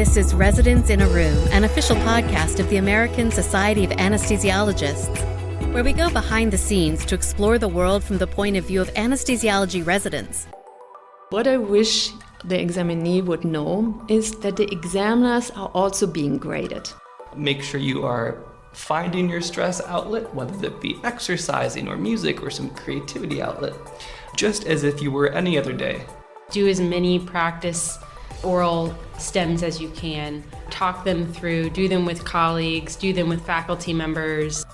This is Residents in a Room, an official podcast of the American Society of Anesthesiologists, where we go behind the scenes to explore the world from the point of view of anesthesiology residents. What I wish the examinee would know is that the examiners are also being graded. Make sure you are finding your stress outlet, whether that be exercising or music or some creativity outlet, just as if you were any other day. Do as many practice oral stems as you can. Talk them through, do them with colleagues, do them with faculty members.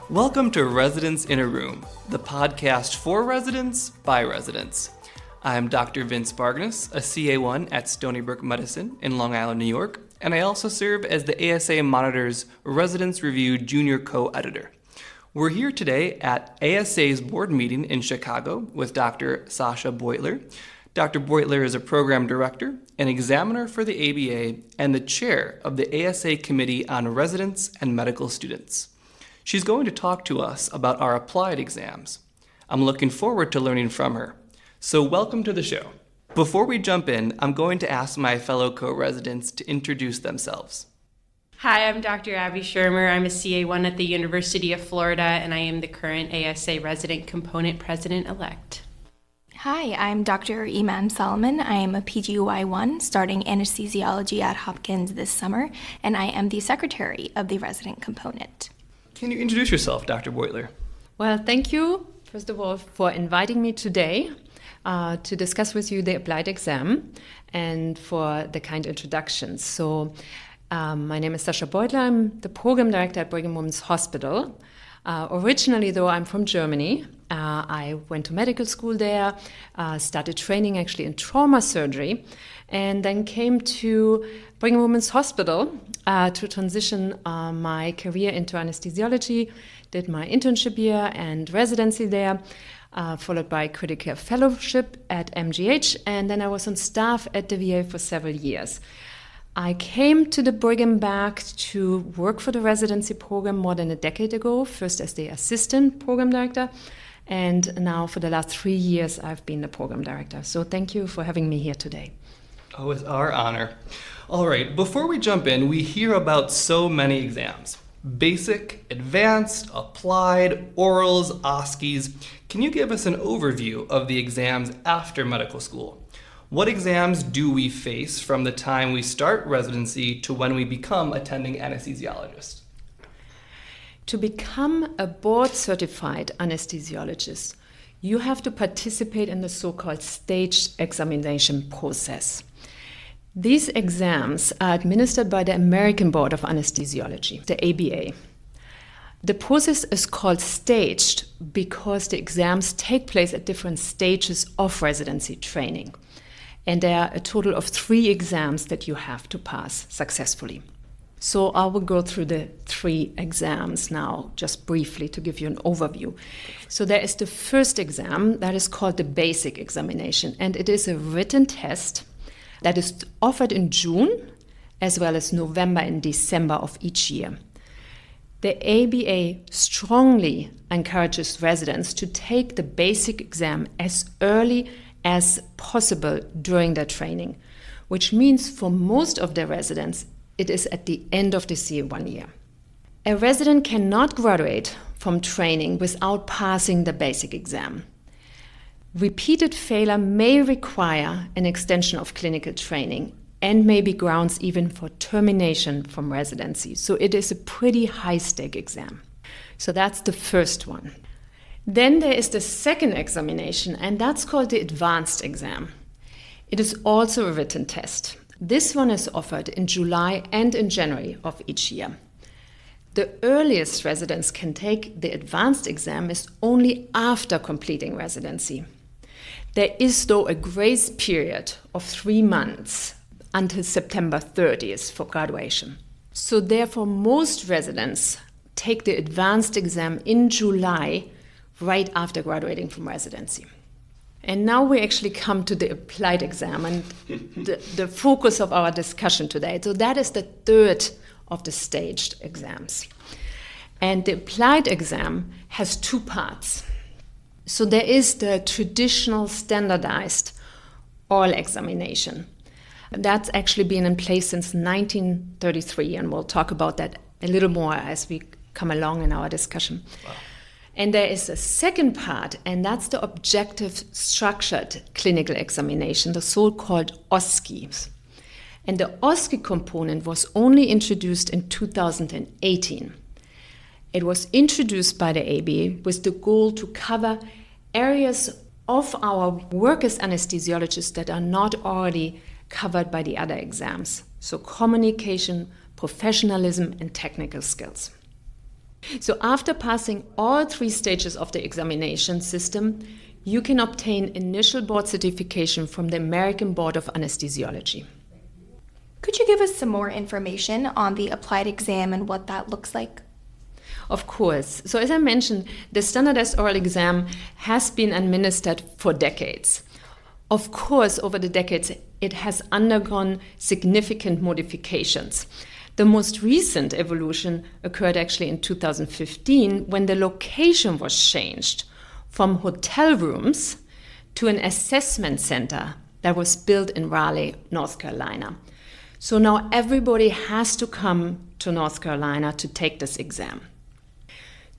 Welcome to Residents in a Room, the podcast for residents by residents. I'm Dr. Vincent Bargnes, a CA1 at Stony Brook Medicine in Long Island, New York, and I also serve as the ASA Monitor's Residents Review Junior Co-Editor. We're here today at ASA's board meeting in Chicago with Dr. Sascha Beutler. Dr. Beutler is a program director, an examiner for the ABA, and the chair of the ASA Committee on Residents and Medical Students. She's going to talk to us about our applied exams. I'm looking forward to learning from her. So welcome to the show. Before we jump in, I'm going to ask my fellow co-residents to introduce themselves. Hi, I'm Dr. Abigail Schirmer. I'm a CA1 at the University of Florida, and I am the current ASA resident component president-elect. Hi, I'm Dr. Iman Soliman. I am a PGY1 starting anesthesiology at Hopkins this summer, and I am the secretary of the resident component. Can you introduce yourself, Dr. Beutler? Well, thank you, first of all, for inviting me today to discuss with you the applied exam and for the kind introductions. So, my name is Sascha Beutler. I'm the program director at Brigham Women's Hospital. Originally, though, I'm from Germany. I went to medical school there, started training actually in trauma surgery, and then came to Brigham Women's Hospital to transition my career into anesthesiology, did my internship year and residency there, followed by critical care fellowship at MGH, and then I was on staff at the VA for several years. I came to the Brigham back to work for the residency program more than a decade ago, first as the assistant program director, and now for the last 3 years I've been the program director. So thank you for having me here today. Oh, it's our honor. All right, before we jump in, we hear about so many exams. Basic, advanced, applied, orals, OSCEs. Can you give us an overview of the exams after medical school? What exams do we face from the time we start residency to when we become attending anesthesiologists? To become a board-certified anesthesiologist, you have to participate in the so-called staged examination process. These exams are administered by the American Board of Anesthesiology, the ABA. The process is called staged because the exams take place at different stages of residency training. And there are a total of 3 exams that you have to pass successfully. So I will go through the 3 exams now, just briefly to give you an overview. So there is the first exam that is called the basic examination, and it is a written test that is offered in June as well as November and December of each year. The ABA strongly encourages residents to take the basic exam as early as possible during their training, which means for most of their residents, it is at the end of the CA1 year. A resident cannot graduate from training without passing the basic exam. Repeated failure may require an extension of clinical training and may be grounds even for termination from residency. So it is a pretty high-stake exam. So that's the first one. Then there is the second examination, and that's called the advanced exam. It is also a written test. This one is offered in July and in January of each year. The earliest residents can take the advanced exam is only after completing residency. There is, though, a grace period of 3 months until September 30th for graduation. So therefore, most residents take the advanced exam in July right after graduating from residency. And now we actually come to the applied exam and the focus of our discussion today. So that is the third of the staged exams. And the applied exam has 2 parts. So there is the traditional standardized oral examination. That's actually been in place since 1933, and we'll talk about that a little more as we come along in our discussion. Wow. And there is a second part, and that's the objective structured clinical examination, the so-called OSCEs. And the OSCE component was only introduced in 2018. It was introduced by the ABA with the goal to cover areas of our work as anesthesiologists that are not already covered by the other exams. So communication, professionalism, and technical skills. So after passing all 3 stages of the examination system, you can obtain initial board certification from the American Board of Anesthesiology. Could you give us some more information on the applied exam and what that looks like? Of course. So as I mentioned, the standardized oral exam has been administered for decades. Of course, over the decades, it has undergone significant modifications. The most recent evolution occurred actually in 2015 when the location was changed from hotel rooms to an assessment center that was built in Raleigh, North Carolina. So now everybody has to come to North Carolina to take this exam.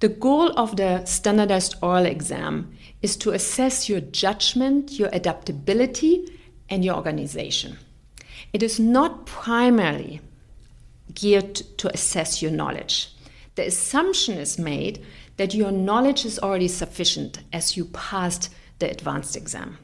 The goal of the standardized oral exam is to assess your judgment, your adaptability, and your organization. It is not primarily geared to assess your knowledge. The assumption is made that your knowledge is already sufficient as you passed the advanced exam.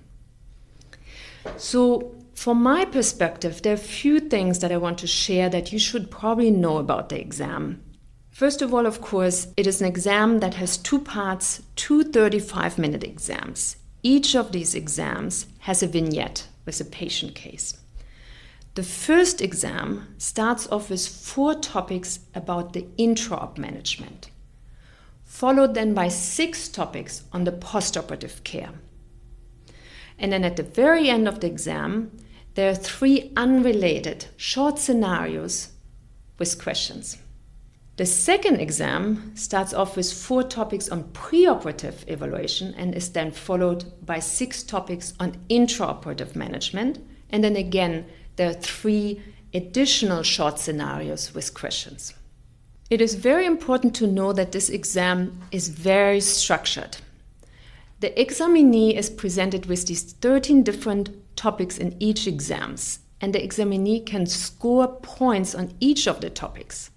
So from my perspective, there are a few things that I want to share that you should probably know about the exam. First of all, of course, it is an exam that has 2 parts, 2 35-minute exams. Each of these exams has a vignette with a patient case. The first exam starts off with 4 topics about the intra-op management, followed then by 6 topics on the postoperative care. And then at the very end of the exam, there are 3 unrelated short scenarios with questions. The second exam starts off with 4 topics on preoperative evaluation and is then followed by 6 topics on intraoperative management. And then again, there are 3 additional short scenarios with questions. It is very important to know that this exam is very structured. The examinee is presented with these 13 different topics in each exams, and the examinee can score points on each of the topics.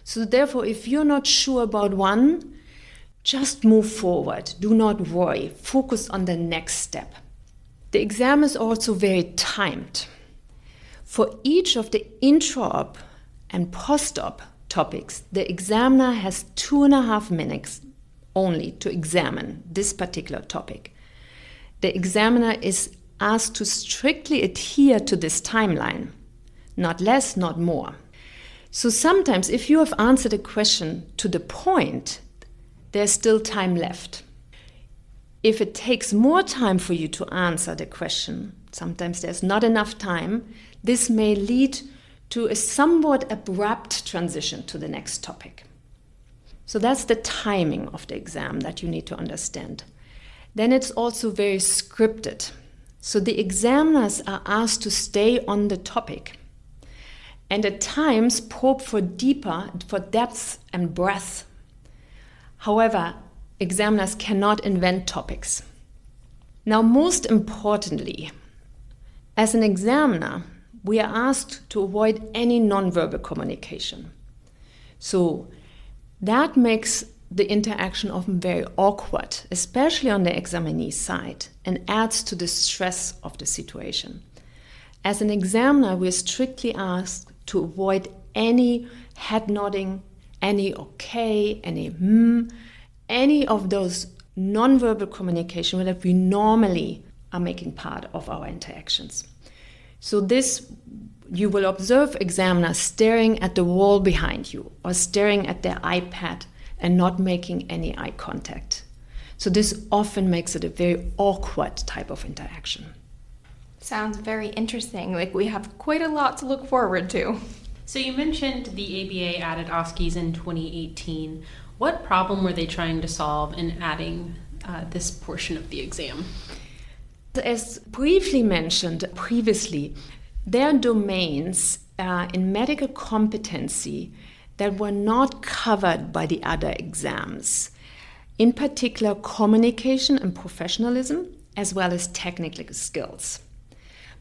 So therefore, if you're not sure about one, just move forward. Do not worry. Focus on the next step. The exam is also very timed. For each of the intra-op and post-op topics, the examiner has 2.5 minutes only to examine this particular topic. The examiner is asked to strictly adhere to this timeline, not less, not more. So sometimes if you have answered a question to the point, there's still time left. If it takes more time for you to answer the question, sometimes there's not enough time, this may lead to a somewhat abrupt transition to the next topic. So that's the timing of the exam that you need to understand. Then it's also very scripted. So the examiners are asked to stay on the topic and at times probe for depth and breadth. However, examiners cannot invent topics. Now, most importantly, as an examiner, we are asked to avoid any nonverbal communication. So that makes the interaction often very awkward, especially on the examinee side, and adds to the stress of the situation. As an examiner, we are strictly asked to avoid any head nodding, any okay, any any of those nonverbal communication that we normally are making part of our interactions. So this, you will observe examiners staring at the wall behind you or staring at their iPad and not making any eye contact. So this often makes it a very awkward type of interaction. Sounds very interesting. Like we have quite a lot to look forward to. So you mentioned the ABA added OSCEs in 2018. What problem were they trying to solve in adding this portion of the exam? As briefly mentioned previously, There are domains in medical competency that were not covered by the other exams. In particular, communication and professionalism, as well as technical skills.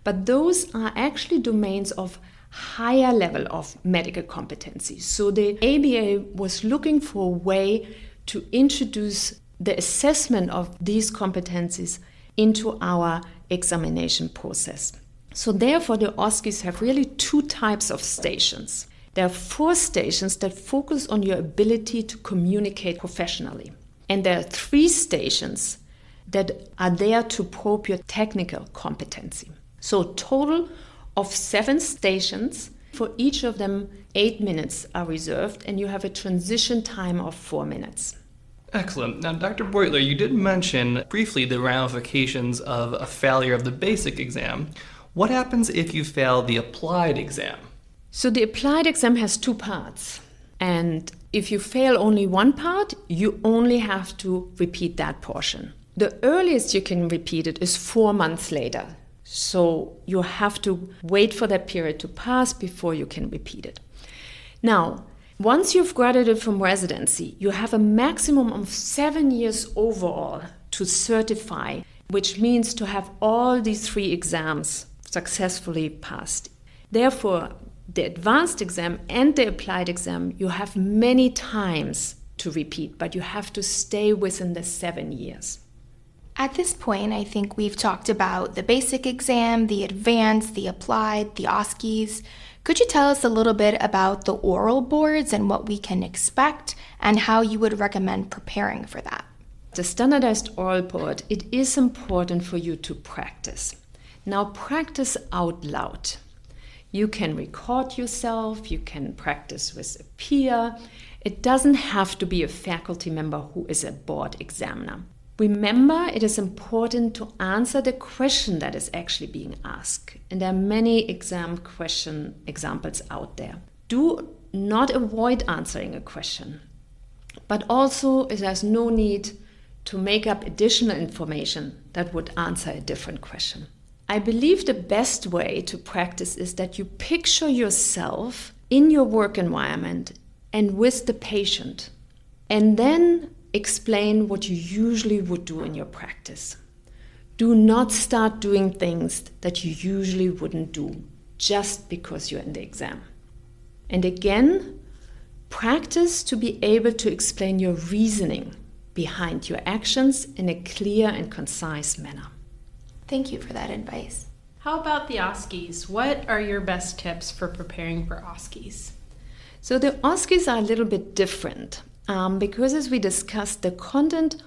But those are actually domains of higher level of medical competency. So the ABA was looking for a way to introduce the assessment of these competencies into our examination process. So therefore, the OSCEs have really two types of stations. There are 4 stations that focus on your ability to communicate professionally. And there are 3 stations that are there to probe your technical competency. So total of 7 stations. For each of them, 8 minutes are reserved, and you have a transition time of 4 minutes. Excellent. Now, Dr. Beutler, you did mention briefly the ramifications of a failure of the basic exam. What happens if you fail the applied exam? So the applied exam has 2 parts. And if you fail only one part, you only have to repeat that portion. The earliest you can repeat it is 4 months later. So you have to wait for that period to pass before you can repeat it. Now, once you've graduated from residency, you have a maximum of 7 years overall to certify, which means to have all these 3 exams successfully passed. Therefore, the advanced exam and the applied exam, you have many times to repeat, but you have to stay within the 7 years. At this point, I think we've talked about the basic exam, the advanced, the applied, the OSCEs. Could you tell us a little bit about the oral boards and what we can expect and how you would recommend preparing for that? The standardized oral board, it is important for you to practice. Now practice out loud. You can record yourself, you can practice with a peer. It doesn't have to be a faculty member who is a board examiner. Remember, it is important to answer the question that is actually being asked. And there are many exam question examples out there. Do not avoid answering a question, but also there's no need to make up additional information that would answer a different question. I believe the best way to practice is that you picture yourself in your work environment and with the patient, and then explain what you usually would do in your practice. Do not start doing things that you usually wouldn't do just because you're in the exam. And again, practice to be able to explain your reasoning behind your actions in a clear and concise manner. Thank you for that advice. How about the OSCEs? What are your best tips for preparing for OSCEs? So the OSCEs are a little bit different because, as we discussed, the content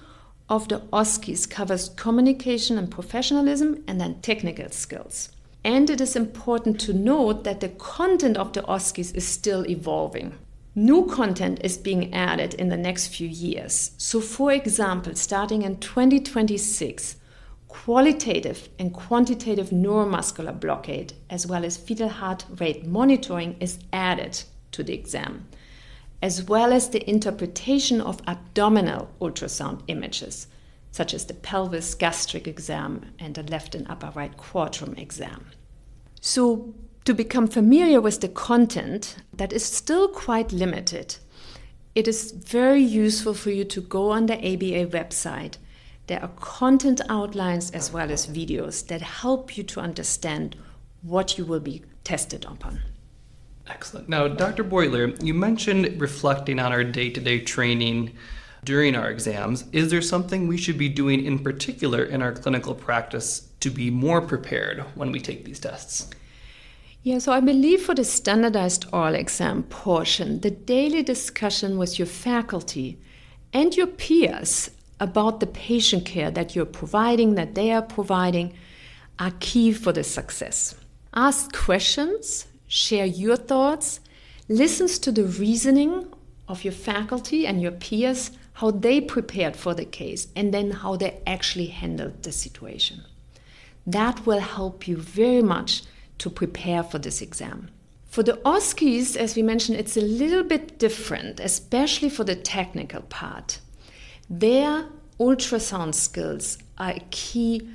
of the OSCEs covers communication and professionalism and then technical skills. And it is important to note that the content of the OSCEs is still evolving. New content is being added in the next few years. So for example, starting in 2026, qualitative and quantitative neuromuscular blockade, as well as fetal heart rate monitoring, is added to the exam, as well as the interpretation of abdominal ultrasound images, such as the pelvis gastric exam and the left and upper right quadrum exam. So to become familiar with the content that is still quite limited, it is very useful for you to go on the ABA website. There are content outlines as well as videos that help you to understand what you will be tested upon. Excellent. Now, Dr. Beutler, you mentioned reflecting on our day-to-day training during our exams. Is there something we should be doing in particular in our clinical practice to be more prepared when we take these tests? Yeah, so I believe for the standardized oral exam portion, the daily discussion with your faculty and your peers about the patient care that you're providing, that they are providing, are key for the success. Ask questions, share your thoughts, listen to the reasoning of your faculty and your peers, how they prepared for the case, and then how they actually handled the situation. That will help you very much to prepare for this exam. For the OSCEs, as we mentioned, it's a little bit different, especially for the technical part. Their ultrasound skills are a key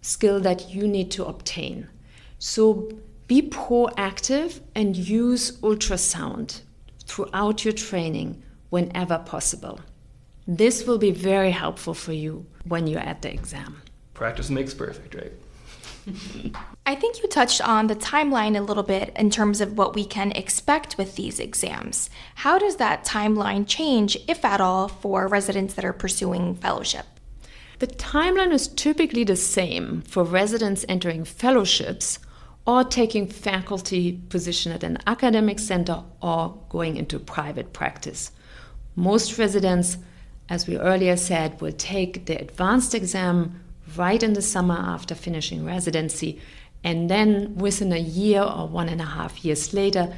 skill that you need to obtain. So Be proactive and use ultrasound throughout your training whenever possible. This will be very helpful for you when you're at the exam. Practice makes perfect, right? I think you touched on the timeline a little bit in terms of what we can expect with these exams. How does that timeline change, if at all, for residents that are pursuing fellowship? The timeline is typically the same for residents entering fellowships or taking faculty position at an academic center or going into private practice. Most residents, as we earlier said, will take the advanced exam right in the summer after finishing residency, and then within a year or 1.5 years later,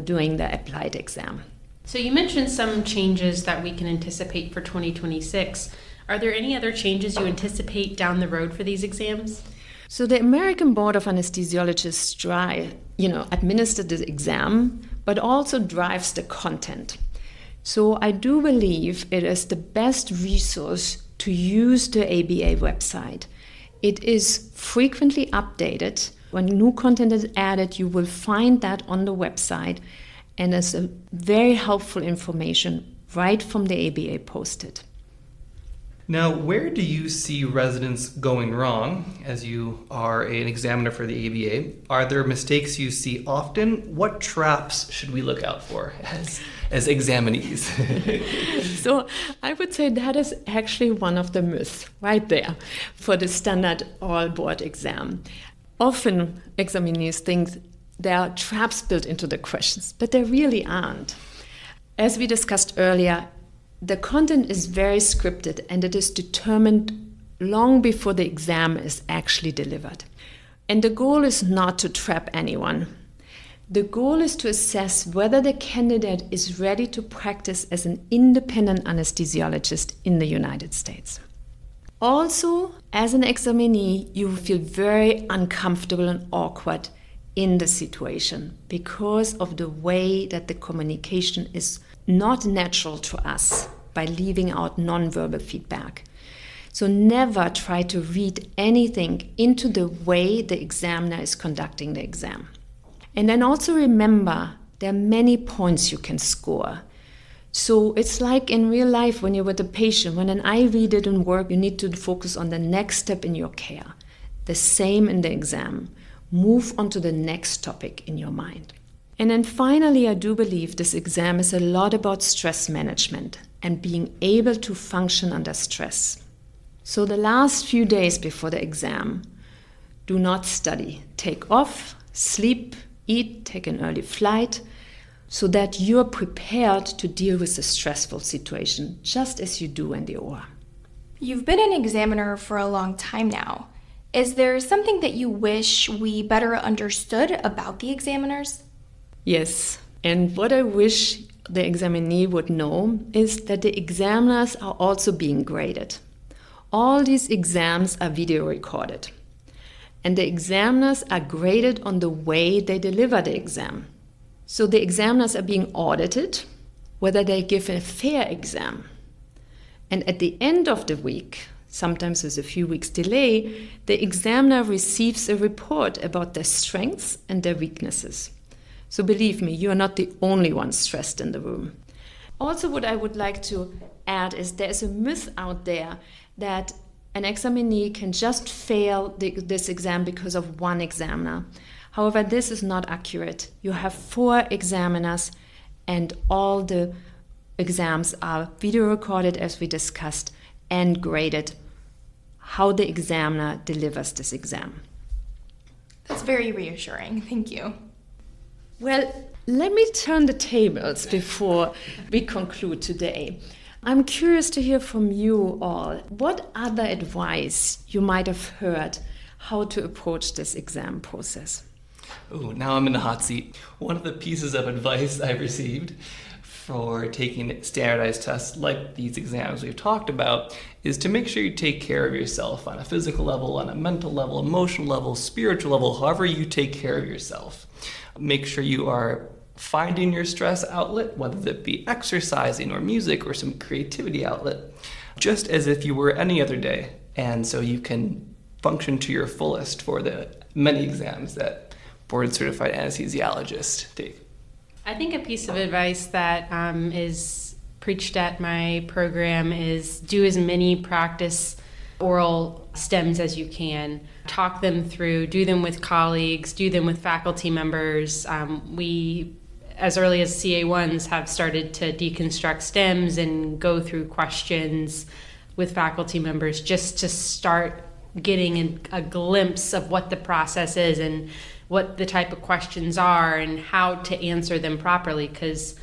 doing the applied exam. So you mentioned some changes that we can anticipate for 2026. Are there any other changes you anticipate down the road for these exams? So the American Board of Anesthesiologists administers the exam, but also drives the content. So I do believe it is the best resource to use the ABA website. It is frequently updated. When new content is added, you will find that on the website, and it's a very helpful information right from the ABA posted. Now, where do you see residents going wrong as you are an examiner for the ABA? Are there mistakes you see often? What traps should we look out for as examinees? So I would say that is actually one of the myths right there for the standard oral board exam. Often examinees think there are traps built into the questions, but there really aren't. As we discussed earlier, the content is very scripted and it is determined long before the exam is actually delivered. And the goal is not to trap anyone. The goal is to assess whether the candidate is ready to practice as an independent anesthesiologist in the United States. Also, as an examinee, you feel very uncomfortable and awkward in the situation because of the way that the communication is not natural to us by leaving out nonverbal feedback. So never try to read anything into the way the examiner is conducting the exam. And then also remember, there are many points you can score. So it's like in real life when you're with a patient, when an IV didn't work, you need to focus on the next step in your care. The same in the exam. Move on to the next topic in your mind. And then finally, I do believe this exam is a lot about stress management and being able to function under stress. So the last few days before the exam, do not study. Take off, sleep, eat, take an early flight, so that you're prepared to deal with a stressful situation, just as you do in the OR. You've been an examiner for a long time now. Is there something that you wish we better understood about the examiners? Yes, and what I wish the examinee would know is that the examiners are also being graded. All these exams are video recorded, and the examiners are graded on the way they deliver the exam. So the examiners are being audited, whether they give a fair exam. And at the end of the week, sometimes with a few weeks delay, the examiner receives a report about their strengths and their weaknesses. So believe me, you are not the only one stressed in the room. Also, what I would like to add is there is a myth out there that an examinee can just fail this exam because of one examiner. However, this is not accurate. You have 4 examiners and all the exams are video recorded, as we discussed, and graded how the examiner delivers this exam. That's very reassuring. Thank you. Well, let me turn the tables before we conclude today. I'm curious to hear from you all. What other advice you might have heard how to approach this exam process? Oh, now I'm in the hot seat. One of the pieces of advice I've received for taking standardized tests like these exams we've talked about is to make sure you take care of yourself on a physical level, on a mental level, emotional level, spiritual level, however you take care of yourself. Make sure you are finding your stress outlet, whether it be exercising or music or some creativity outlet, just as if you were any other day. And so you can function to your fullest for the many exams that board certified anesthesiologist. Dave. I think a piece of advice that is preached at my program is do as many practice oral stems as you can. Talk them through, do them with colleagues, do them with faculty members. We, as early as CA1s, have started to deconstruct stems and go through questions with faculty members just to start getting a glimpse of what the process is and what the type of questions are and how to answer them properly, because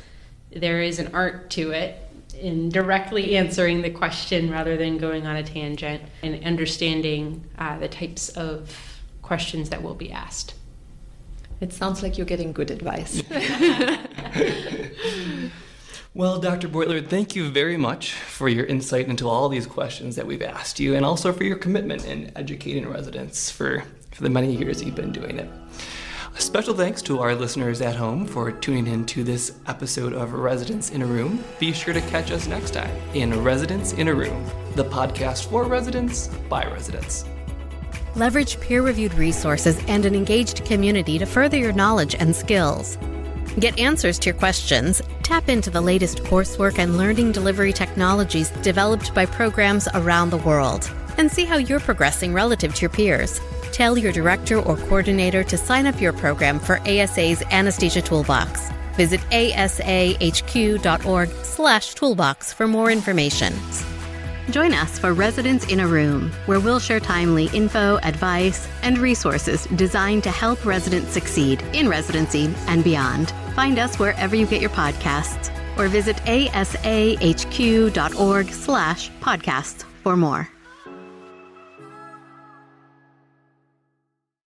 there is an art to it in directly answering the question rather than going on a tangent, and understanding the types of questions that will be asked. It sounds like you're getting good advice. Well, Dr. Beutler, thank you very much for your insight into all these questions that we've asked you, and also for your commitment in educating residents for the many years you've been doing it. A special thanks to our listeners at home for tuning in to this episode of Residents in a Room. Be sure to catch us next time in Residents in a Room, the podcast for residents by residents. Leverage peer-reviewed resources and an engaged community to further your knowledge and skills. Get answers to your questions, tap into the latest coursework and learning delivery technologies developed by programs around the world, and see how you're progressing relative to your peers. Tell your director or coordinator to sign up your program for ASA's Anesthesia Toolbox. Visit asahq.org/toolbox for more information. Join us for Residents in a Room, where we'll share timely info, advice, and resources designed to help residents succeed in residency and beyond. Find us wherever you get your podcasts, or visit asahq.org/podcasts for more.